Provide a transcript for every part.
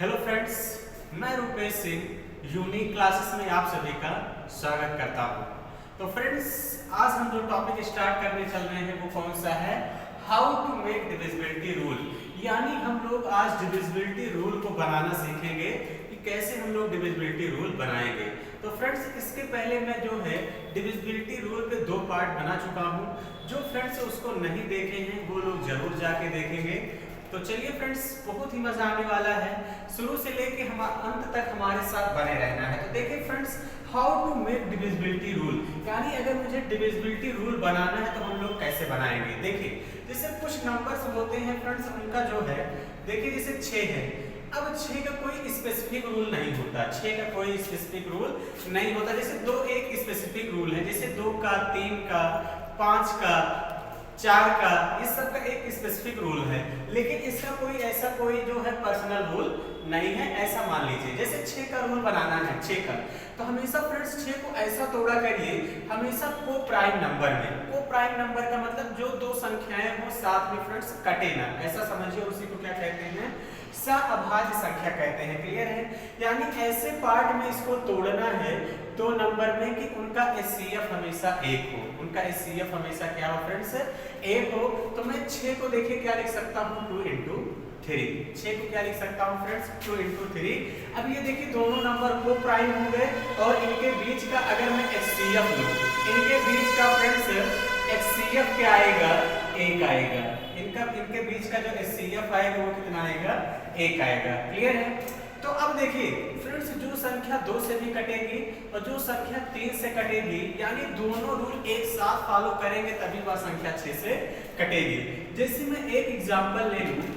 Hello friends, मैं Rupesh Singh unique classes में आप सभी का स्वागत करता हूं। तो फ्रेंड्स, आज हम जो टॉपिक स्टार्ट करने चल रहे हैं वो कौन सा है, how to make divisibility rule. यानी हम लोग आज डिविजिबिलिटी रूल को बनाना सीखेंगे कि कैसे हम लोग डिविजिबिलिटी रूल बनाएंगे। तो फ्रेंड्स, इसके पहले मैं जो है डिविजिबिलिटी रूल पे दो पार्ट बना चुका हूँ। जो फ्रेंड्स उसको नहीं देखे हैं वो लोग जरूर जाके देखेंगे। तो चलिए फ्रेंड्स, बहुत ही मजा आने वाला है, शुरू से लेके हम अंत तक हमारे साथ बने रहना है। तो देखिए friends, how to make divisibility rule, यानी अगर मुझे डिविजिबिलिटी रूल बनाना है तो हम लोग कैसे बनाएंगे। देखिए, जैसे कुछ नंबर्स होते हैं फ्रेंड्स, उनका जो है देखिए जैसे 6 है। अब 6 का कोई स्पेसिफिक रूल नहीं होता, 6 का कोई स्पेसिफिक रूल नहीं होता। जैसे 2 एक स्पेसिफिक रूल है, जैसे 2 का, 3 का, 5 का, 4 का, इस सब का एक स्पेसिफिक रूल है, लेकिन इसका कोई जो है पर्सनल रूल नहीं है। ऐसा मान लीजिए जैसे 6 का रूल बनाना है, 6 का, तो हमेशा फ्रेंड्स 6 को ऐसा तोड़ा करिए हमेशा को प्राइम नंबर में। को प्राइम नंबर का मतलब जो दो संख्याएं हो साथ में फ्रेंड्स कटे ना, ऐसा समझिए। उसी को क्या कहते हैं, सअभाज्य संख्या कहते हैं। क्लियर है, यानी ऐसे पार्ट में इसको तोड़ना है दो नंबर में कि उनका एचसीएफ हमेशा 1 हो, उनका एचसीएफ हमेशा क्या हो फ्रेंड्स, 1 हो। तो मैं 6 को देखिए क्या लिख सकता हूँ, 2 into 3। 6 को क्या लिख सकता हूँ फ्रेंड्स, 2 into 3। अब ये देखिए दोनों नंबर को प्राइम हो गए और इनके बीच का अगर मैं एचसीएफ लूं, इनके बीच का फ्रेंड्स एचसीएफ क्या आएगा, 1 आएगा। इनके बीच का जो एचसीएफ आएगा वो कितना आएगा, 1 आएगा। क्लियर है। तो अब देखिए फ्रेंड्स, जो संख्या 2 से भी कटेगी और जो संख्या 3 से कटेगी, यानी दोनों रूल एक साथ फॉलो करेंगे तभी वह संख्या 6 से कटेगी। जैसे मैं एक एग्जांपल ले लूं,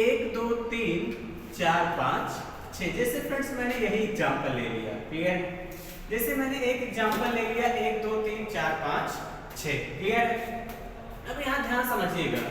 1 2 3 4 5 6। जैसे फ्रेंड्स मैंने यही एग्जांपल ले लिया। क्लियर, जैसे मैंने एक एग्जांपल ले लिया 1 2 3 4 5 6। क्लियर। अब यहाँ ध्यान समझिएगा,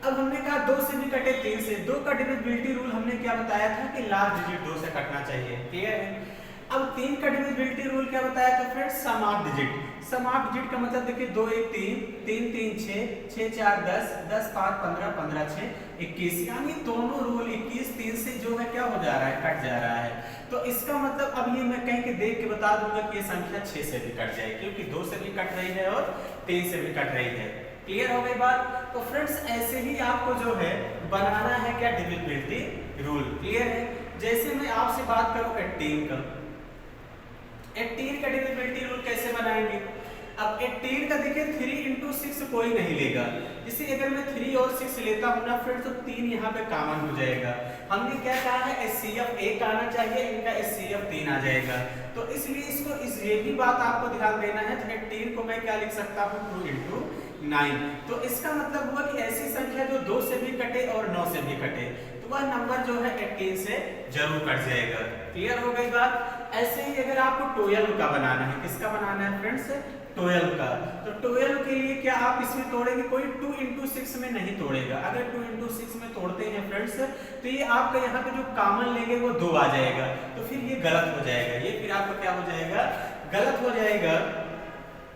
अब हमने कहा 2 से भी कटे 3 से। 2 का डिविजिबिलिटी रूल हमने क्या बताया था कि लास्ट डिजिट 2 से कटना चाहिए। क्लियर है। अब 3 का डिविजिबिलिटी रूल क्या बताया था friends, sum of digit. Sum of digit का मतलब देखिए 2 1 3 3 3 6 6 4 10 10 5 15 15 6 21, यानी दोनों रूल 21 3 से जो है क्या हो जा रहा है, कट जा रहा है। तो इसका मतलब अब ये मैं कहीं के देख के बता दूंगा कि ये संख्या 6 से भी कट जाएगी, क्योंकि 2 से भी कट रही है और 3 से भी कट रही है। क्लियर हो गई बात। तो फ्रेंड्स ऐसे ही आपको जो है बनाना है क्या, डिविजिबिलिटी रूल। क्लियर है। जैसे मैं आपसे बात करूं 18 का, 18 का डिविजिबिलिटी रूल कैसे बनाएंगे। अब 18 का देखिए 3 into 6 कोई नहीं लेगा। जैसे अगर मैं 3 और 6 लेता हूं ना फ्रेंड्स, तो 3 यहाँ पे कॉमन हो जाएगा। हमने क्या कहा है, एचसीएफ 1 आना चाहिए, इनका एचसीएफ 3 आ जाएगा। तो इसलिए ये भी बात आपको ध्यान देना है। तो 18 को मैं क्या लिख सकता हूँ, 2 into 9। तो इसका मतलब हुआ कि ऐसी संख्या जो 2 से भी कटे और 9 से भी कटे, तो वह नंबर जो है 18 से जरूर कट जाएगा। क्लियर हो गई बात। ऐसे ही अगर आपको 12 का बनाना है, किसका बनाना है फ्रेंड्स, 12 का, तो 12 के लिए क्या आप इसमें तोड़ेंगे, कोई 2 into 6 में नहीं तोड़ेगा। अगर 2 into 6 में तोड़ते हैं फ्रेंड्स, तो ये आपका यहाँ पे जो कॉमन लेंगे वो 2 आ जाएगा, तो फिर ये गलत हो जाएगा। ये फिर आपका क्या हो जाएगा, गलत हो जाएगा।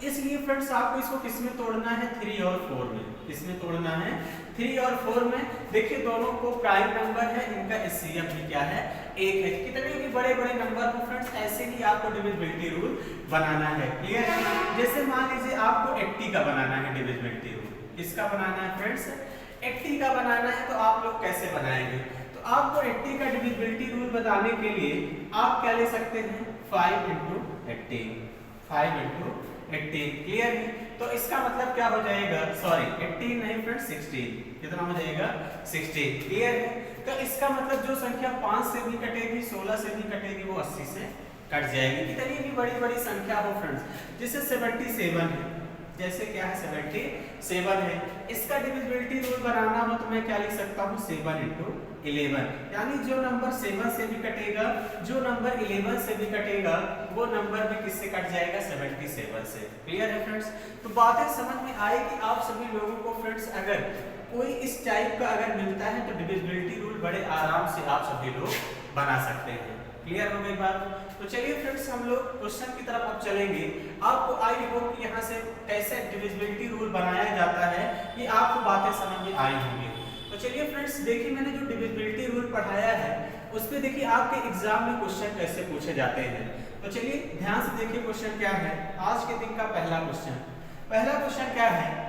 इसलिए फ्रेंड्स आपको इसको किसमें तोड़ना है, 3 और 4 में। किसमें तोड़ना है, 3 और 4 में। देखिए दोनों को प्राइम नंबर है, इनका एचसीएफ भी क्या है, 1 है। कितने भी बड़े बड़े नंबर हो फ्रेंड्स, ऐसे ही आपको डिविजिबिलिटी रूल बनाना है। क्लियर है। जैसे मान लीजिए आपको 80 का बनाना है डिविजिबिलिटी रूल। किसका बनाना है फ्रेंड्स, 80 का बनाना है। तो आप लोग कैसे बनाएंगे, तो आपको 80 का डिविजिबिलिटी रूल बताने के लिए आप क्या ले सकते हैं, 5 into 18, 5 into 18। क्लियर है। तो इसका मतलब क्या हो जाएगा, सॉरी 18 नहीं फ्रेंड्स 16। कितना हो जाएगा, 16। क्लियर है। तो इसका मतलब जो संख्या 5 से भी कटेगी, 16 से भी कटेगी, वो 80 से कट जाएगी। कितनी भी बड़ी बड़ी संख्या हो फ्रेंड्स, जैसे 77 है, जैसे क्या है 77 है, इसका डिविजिबिलिटी रूल बनाना हो तो मैं क्या लिख सकता हूँ, 7 into 11। यानी जो नंबर 7 से भी कटेगा, जो नंबर 11 से भी कटेगा, वो नंबर भी किससे कट जाएगा, 77 से। क्लियर है फ्रेंड्स। तो बातें समझ में आई कि आप सभी लोगों को फ्रेंड्स अगर कोई इस टाइप का अगर मिलता है तो डिविजिबिलिटी रूल बड़े आराम से आप सभी लोग बना सकते हैं। क्लियर हो गई बात। तो चलिए फ्रेंड्स हम लोग क्वेश्चन की तरफ अब चलेंगे। आपको आई होप कि यहाँ से कैसे डिविजिबिलिटी रूल बनाया जाता है ये आपको बातें समझ में आई होंगी। तो चलिए फ्रेंड्स देखिए, मैंने जो डिविजिबिलिटी रूल पढ़ाया है उस पे देखिए आपके एग्जाम में क्वेश्चन कैसे पूछे जाते हैं। तो चलिए ध्यान से देखिए क्वेश्चन क्या है। आज के दिन का पहला क्वेश्चन क्या है।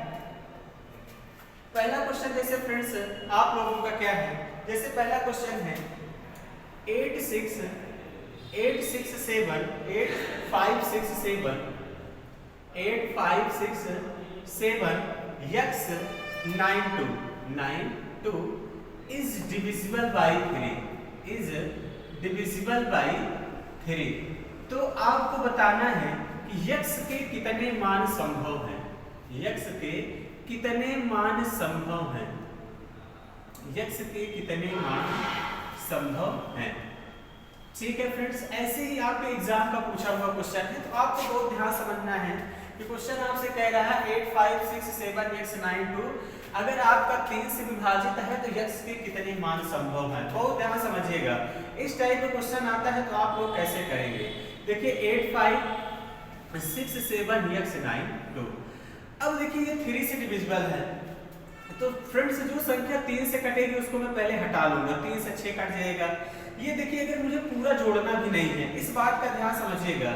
पहला क्वेश्चन जैसे फ्रेंड्स आप लोगों का क्या है, जैसे पहला क्वेश्चन है 8567 x 92 is divisible by 3। तो आपको बताना है कि x के कितने मान संभव हैं, x के कितने मान संभव हैं, x के कितने मान संभव हैं। ठीक है फ्रेंड्स, ऐसे ही आपके एग्जाम का पूछा हुआ क्वेश्चन है, तो आपको बहुत ध्यान समझना है कि क्वेश्चन आपसे कह रहा है 8567x92 अगर आपका 3 से विभाजित है तो x के कितने मान संभव हैं। बहुत ध्यान समझिएगा, इस टाइप का क्वेश्चन आता है तो आप लोग कैसे करेंगे। देखिए 8567x92, अब देखिए ये 3 से डिविजिबल है, तो फ्रेंड्स जो संख्या 3 से कटेगी उसको मैं पहले हटा लूंगा, 3 से 6 कट जाएगा। ये देखिए अगर मुझे पूरा जोड़ना भी नहीं है, इस बात का ध्यान समझिएगा,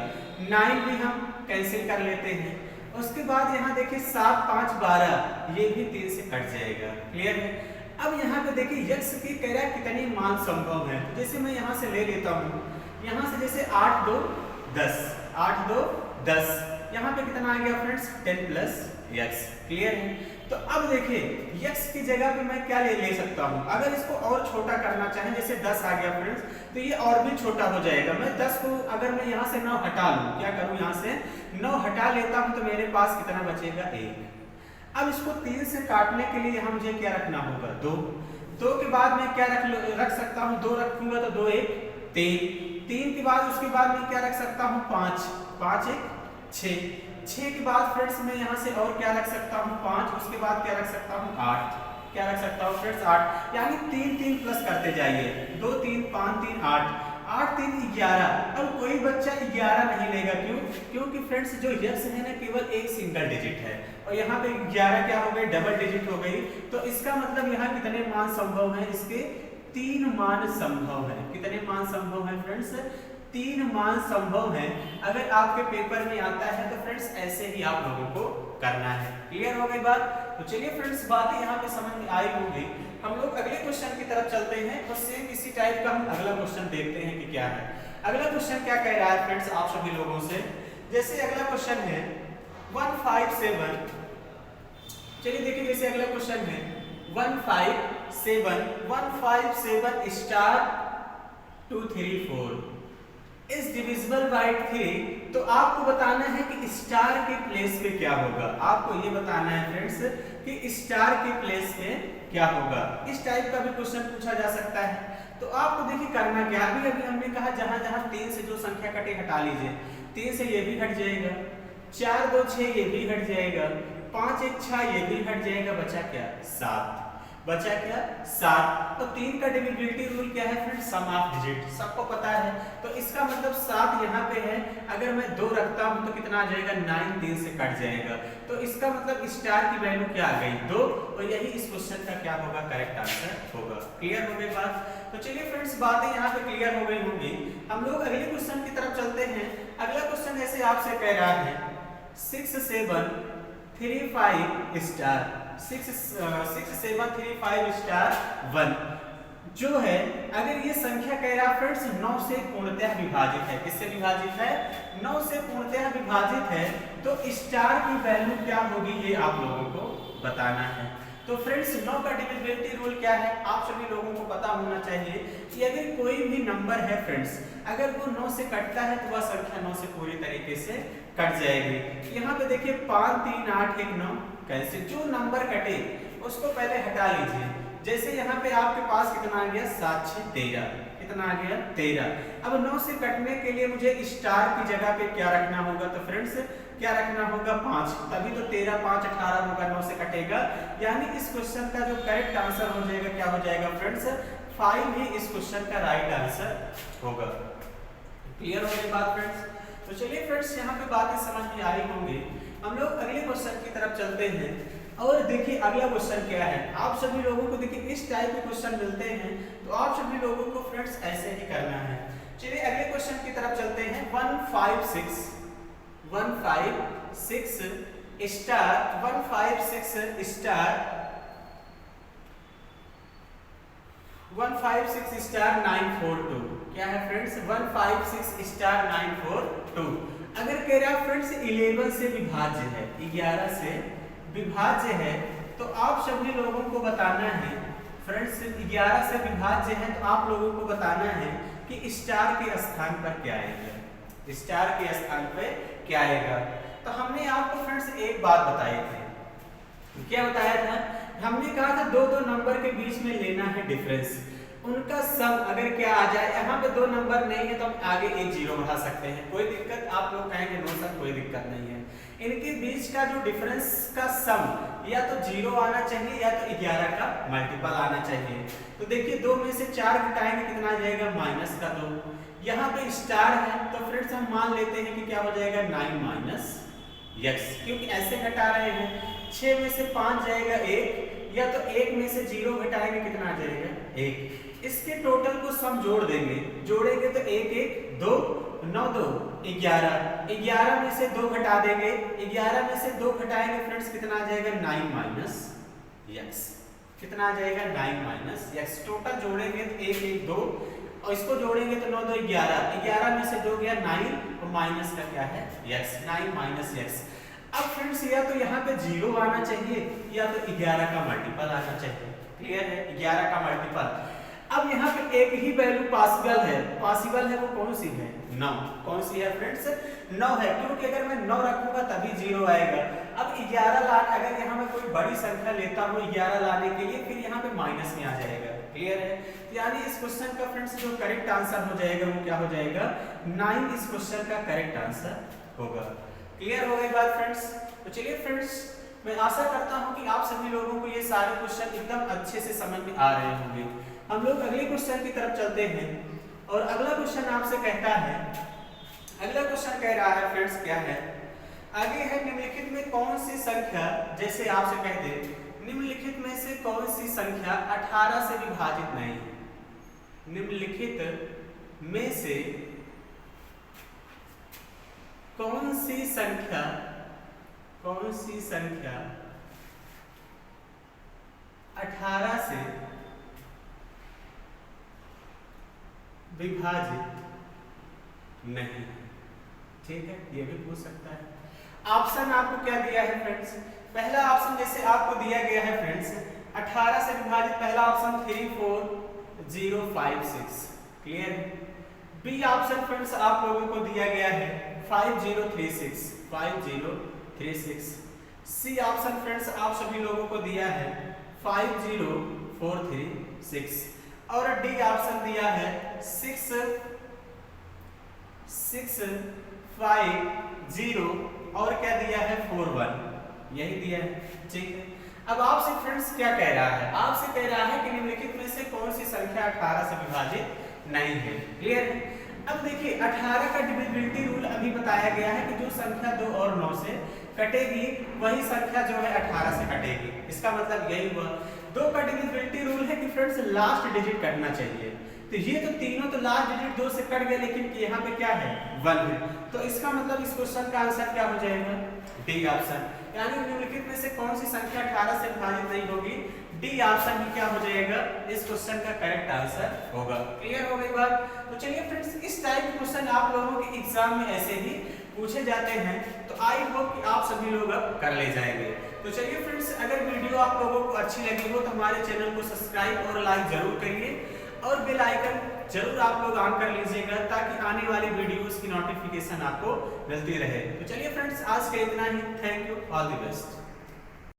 9 भी हम कैंसिल कर लेते हैं। उसके बाद यहाँ देखिए 7 5 12, ये भी 3 से कट जाएगा। क्लियर है। अब यहाँ पे देखिए x की कह रहा है कितने मान संभव है, तो जैसे मैं यहाँ से ले लेता हूँ, यहाँ से जैसे 8 2 10, 8 2 10, यहाँ पे कितना आ गया फ्रेंड्स 10 प्लस x। क्लियर है। तो अब देखिए x की जगह पे मैं क्या ले सकता हूँ, अगर इसको और छोटा करना चाहें, जैसे 10 आ गया फ्रेंड्स, तो ये और भी छोटा हो जाएगा। मैं 10 को अगर मैं यहाँ से 9 हटा लूँ, क्या करूँ, यहाँ से 9 हटा लेता हूँ तो मेरे पास कितना बचेगा 1। अब इसको 3 से काटने के लिए यहाँ मुझे क्या रखना होगा 2 के बाद मैं क्या रख सकता हूँ, 2 रखूंगा तो 2 1 3 के बाद उसके बाद मैं क्या रख सकता हूँ 5 1 6 के बाद फ्रेंड्स मैं यहाँ से और क्या रख सकता हूँ 5, उसके बाद क्या रख सकता हूँ 8, क्या रख सकता हूँ फ्रेंड्स 8, यानी 3 प्लस करते जाइए, 2 3 5 3 8 3 11। अब कोई बच्चा 11 नहीं लेगा, क्योंकि फ्रेंड्स जो x है ना केवल एक सिंगल डिजिट है, और यहाँ पे 11 क्या हो गई, डबल डिजिट हो गई। तो इसका मतलब यहाँ कितने मान संभव हैं, इसके 3 मान संभव है। कितने मान संभव है फ्रेंड्स, 3 मान संभव है। अगर आपके पेपर में आता है तो फ्रेंड्स ऐसे ही आप लोगों को करना है। क्लियर हो गई बात। तो चलिए फ्रेंड्स बातें यहाँ पे समझ में आई होंगी। हम लोग अगले क्वेश्चन की तरफ चलते हैं और सेम इसी टाइप का हम अगला क्वेश्चन देखते हैं कि क्या है। अगला क्वेश्चन क्या कह रहा है फ्रेंड्स आप सभी लोगों से, जैसे अगला क्वेश्चन है 157। चलिए देखिए, जैसे अगला क्वेश्चन है 157 स्टार 2 3 4 इज डिविजिबल बाय 3। तो आपको बताना है कि स्टार के प्लेस पे क्या होगा। आपको ये बताना है फ्रेंड्स कि स्टार के प्लेस पे क्या होगा। इस टाइप का भी क्वेश्चन पूछा जा सकता है। तो आपको देखिए करना क्या, अभी हमने कहा जहां जहां 3 से जो संख्या कटे हटा लीजिए, 3 से ये भी हट जाएगा, 4 2 6 ये भी हट जाएगा, 5 1 6 ये भी हट जाएगा, बचा क्या 7। तो 3 का डिविजिबिलिटी रूल क्या है फ्रेंड्स, सम ऑफ डिजिट, सबको पता है। तो इसका मतलब 7 यहाँ पे है, अगर मैं 2 रखता हूँ तो कितना आ जाएगा 9, 3 से कट जाएगा। तो इसका मतलब स्टार की वैल्यू क्या आ गई 2, और यही इस क्वेश्चन का क्या होगा, करेक्ट आंसर होगा। क्लियर हो गई बात। तो चलिए फ्रेंड्स बातें यहाँ पे क्लियर हो गई होंगी। हम लोग अगले क्वेश्चन की तरफ चलते हैं। अगला क्वेश्चन ऐसे आपसे कह रहा है 6735 स्टार 6735 स्टार 1 जो है, अगर ये संख्या कह रहा फ्रेंड्स 9 से पूर्णतः विभाजित है। किससे विभाजित है, 9 से पूर्णतः विभाजित है। तो स्टार की वैल्यू क्या होगी ये आप लोगों को बताना है। तो फ्रेंड्स 9 का डिविजिबिलिटी रूल क्या है, आप सभी लोगों को पता होना चाहिए कि अगर कोई भी नंबर है फ्रेंड्स, अगर वो 9 से कटता है तो वह संख्या 9 से पूरी तरीके से कट जाएगी। यहाँ पे देखिए 5 3 8 1 9 कैसे, जो नंबर कटे उसको पहले हटा लीजिए। जैसे यहाँ पे आपके पास कितना आ गया 7 6 13, कितना आ गया 13। अब 9 से कटने के लिए मुझे स्टार की जगह पे क्या रखना होगा, तो फ्रेंड्स क्या रखना होगा 5, तभी तो 13 5 18 होगा, 9 से कटेगा। यानी इस क्वेश्चन का जो करेक्ट आंसर हो जाएगा क्या हो जाएगा फ्रेंड्स 5 ही इस क्वेश्चन का राइट आंसर होगा। क्लियर हो गई बात फ्रेंड्स। तो चलिए फ्रेंड्स यहाँ पे बातें समझ में आई होंगी। हम लोग अगले क्वेश्चन की तरफ चलते हैं और देखिए अगला क्वेश्चन क्या है। आप सभी लोगों को देखिए इस टाइप के क्वेश्चन मिलते हैं तो आप सभी लोगों को फ्रेंड्स ऐसे 156 स्टार 156 स्टार 942। क्या है फ्रेंड्स? 156 स्टार 942। अगर कह रहा फ्रेंड्स 11 से विभाज्य है, 11 से विभाज्य है, तो आप सभी लोगों को बताना है फ्रेंड्स 11 से विभाज्य है, तो आप लोगों को बताना है कि स्टार के स्थान पर क्या आएगा, स्टार के स्थान पे क्या आएगा। तो हमने आपको फ्रेंड्स एक बात बताई थी, क्या बताया था? हमने कहा था दो नंबर के बीच में लेना है डिफरेंस, उनका सम अगर क्या आ जाए, यहाँ पे दो नंबर नहीं है तो हम आगे एक जीरो बढ़ा सकते हैं, कोई दिक्कत? आप लोग कहेंगे नो सर कोई दिक्कत नहीं है। इनके बीच का जो डिफरेंस का सम या तो जीरो आना चाहिए या तो 11 का मल्टीपल आना चाहिए। तो देखिए 2 में से 4 घटाएंगे कितना आ जाएगा? माइनस का 2। यहाँ पे स्टार है तो फ्रेंड्स हम मान लेते हैं कि क्या हो जाएगा? 9 माइनस x, क्योंकि ऐसे घटा रहे हैं। 6 में से 5 जाएगा 1, या तो 1 में से 0 घटाएंगे कितना आ जाएगा? 1। इसके टोटल को सम जोड़ देंगे, जोड़ेंगे तो 1 1 2 9 2 11, 11 में से 2 घटा देंगे, 11 में से 2 घटाएंगे फ्रेंड्स कितना आ जाएगा? 9 माइनस x। कितना आ जाएगा? 9 माइनस x। टोटल जोड़ेंगे तो 1 1 2 और इसको जोड़ेंगे तो 9 2 11, 11 में से 2 गया 9 और माइनस का क्या है? x, 9 minus x। अब फ्रेंड्स या तो यहाँ पे 0 आना चाहिए या तो 11 का मल्टीपल आना चाहिए। क्लियर है? 11 का मल्टीपल। अब यहाँ पे एक ही वैल्यू पॉसिबल है, वो कौन सी है? 9। कौन सी है फ्रेंड्स? 9 है, क्योंकि अगर मैं 9 रखूंगा तभी 0 आएगा। अब 11 लाने, अगर यहाँ मैं कोई बड़ी संख्या लेता हूँ 11 लाने के लिए, फिर यहाँ पे माइनस में आ जाएगा। क्लियर है? यानी इस क्वेश्चन का फ्रेंड्स जो करेक्ट आंसर हो जाएगा वो क्या हो जाएगा? 9 इस क्वेश्चन का करेक्ट आंसर होगा। क्लियर हो गई बात फ्रेंड्स? तो चलिए फ्रेंड्स, मैं आशा करता हूँ कि आप सभी लोगों को ये सारे क्वेश्चन एकदम अच्छे से समझ में आ रहे होंगे। हम लोग अगले क्वेश्चन की तरफ चलते हैं और अगला क्वेश्चन आपसे कहता है, अगला क्वेश्चन कह रहा है फ्रेंड्स क्या है? आगे है निम्नलिखित में कौन सी संख्या, जैसे आपसे कहते निम्नलिखित में से कौन सी संख्या 18 से विभाजित नहीं है? निम्नलिखित में से कौन सी संख्या 18 से विभाजित नहीं? ठीक है, ये भी पूछ सकता है। ऑप्शन आपको क्या दिया है फ्रेंड्स? पहला ऑप्शन जैसे आपको दिया गया है फ्रेंड्स 18 से विभाजित, पहला option 34056। Clear? B option friends आप लोगों को दिया गया है 5036। सी ऑप्शन फ्रेंड्स आप सभी लोगों को दिया है 50436 और डी ऑप्शन दिया है 6650 और क्या दिया है 41, यही दिया है। ठीक है, अब आपसे फ्रेंड्स क्या कह रहा है? आपसे कह रहा है कि निम्नलिखित में से कौन सी संख्या 18 से विभाजित नहीं है। क्लियर है? अब देखिए 18 का डिविजिबिलिटी रूल अभी बताया गया है कि जो संख्या 2 और 9 से कटेगी वही संख्या जो है 18 से कटेगी। इसका मतलब यही हुआ। 2 का डिविजिबिलिटी रूल है कि फ्रेंड्स लास्ट डिजिट कटना चाहिए। तो ये तो तीनों तो लास्ट डिजिट 2 से कट गए, लेकिन यहाँ पे क्या है? 1 है। तो इसका मतलब इस क्वेश्चन का आंसर क्या हो जाएगा? D option. यानी निम्नलिखित में से कौन सी संख्या 18 से विभाजित नहीं होगी? डी ऑप्शन ही क्या हो जाएगा? इस क्वेश्चन का करेक्ट आंसर होगा। क्लियर हो गई बात? तो चलिए फ्रेंड्स, इस टाइप के क्वेश्चन आप लोगों के एग्जाम में ऐसे ही पूछे जाते हैं, तो आई होप कि आप सभी लोग अब कर ले जाएंगे। तो चलिए फ्रेंड्स, अगर वीडियो आप लोगों को अच्छी लगी हो तो हमारे चैनल को सब्सक्राइब और लाइक जरूर करिए और बेल आइकन जरूर आप लोग ऑन कर लीजिएगा ताकि आने वाली वीडियोस की नोटिफिकेशन आपको मिलती रहे। तो चलिए फ्रेंड्स, आज के इतना ही। Thank you, all the best.